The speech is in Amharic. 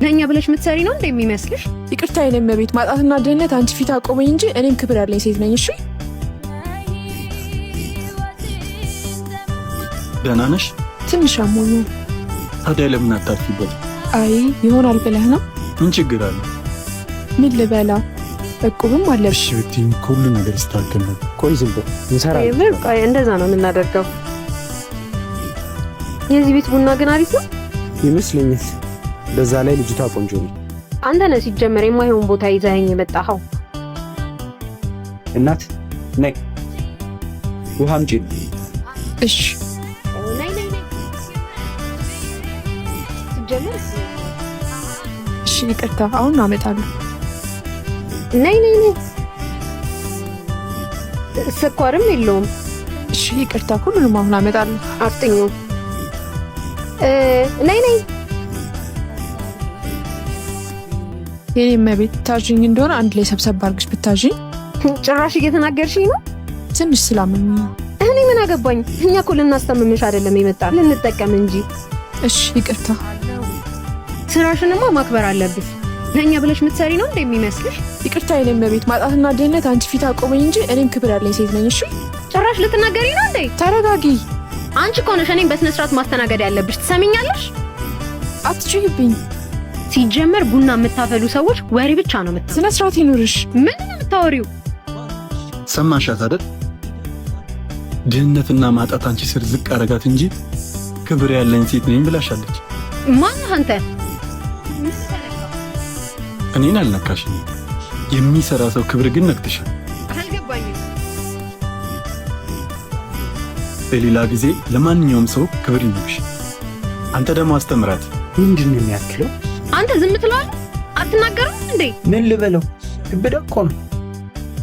ለኛ ብለሽ ምትሰሪ ነው እንደሚመስልሽ? ይቅርታ የኔም ቤት ማጣትና ድህነት አንቺ ፊት አቆመኝ እንጂ እኔም ክብር ያለኝ ሴት ነኝ። እሺ ደህና ነሽ? ትንሽ አሞኝ። ታዲያ ለምን አታርፊበት? አይ ይሆናል ብለህ ነው? ምን ችግር አለ? ምን ልበላ? እቁብም አለብሽ። እሺ ብትይኝ ሁሉ ነገር ይስተካከል ነው። ቆይ ዝም በል እንሰራለን። ቆይ እንደዛ ነው የምናደርገው። የዚህ ቤት ቡና ግን አሪፍ ነው ይመስለኛል። በዛ ላይ ልጅቷ ቆንጆ ነው። አንተ ነህ ሲጀመር የማይሆን ቦታ ይዘኸኝ የመጣኸው። እናት ነይ ውሃ አምጪ። እሺ ነይ ሲጀመር እሺ ይቅርታ አሁን አመጣለሁ። ነይ ስኳርም የለውም። እሺ ይቅርታ ሁሉንም አሁን አመጣለሁ። አፍጥኙ። ነይ የኔም ቤት ታዥኝ እንደሆነ አንድ ላይ ሰብሰብ አድርግሽ ብታዥኝ። ጭራሽ እየተናገርሽኝ ነው። ትንሽ ስላመመኝ ነው። እኔ ምን አገባኝ? እኛ እኮ ልናስተምምሽ አይደለም የመጣን ልንጠቀም እንጂ። እሺ ይቅርታ። ስራሽንማ ማክበር አለብሽ። ለኛ ብለሽ ምትሰሪ ነው እንደሚመስልሽ? ይቅርታ የኔም ቤት ማጣትና ድህነት አንቺ ፊት አቆመኝ እንጂ እኔም ክብር ያለኝ ሴት ነኝ። እሺ ጭራሽ ልትናገሪ ነው እንዴ? ተረጋጊ። አንቺ እኮ ነሽ እኔን በስነ ስርዓት ማስተናገድ ያለብሽ። ትሰሚኛለሽ? አትችይብኝ። ሲጀመር ቡና የምታፈሉ ሰዎች ወሬ ብቻ ነው የምታወሪው። ስነ ስርዓት ይኑርሽ። ምን ነው የምታወሪው? ሰማሻት አይደል? ድህነትና ማጣት አንቺ ስር ዝቅ አረጋት እንጂ ክብር ያለኝ ሴት ነኝ ብላሻለች። ማን አንተ? እኔን አልነካሽኝ። የሚሰራ ሰው ክብር ግን ነክተሻል። አልገባኝም። በሌላ ጊዜ ለማንኛውም ሰው ክብር ይኑርሽ። አንተ ደግሞ አስተምራት። ምንድን ነው የሚያክለው? አንተ ዝም ትለዋለህ? አትናገረውም እንዴ? ምን ልበለው? ግብዳ እኮ ነው።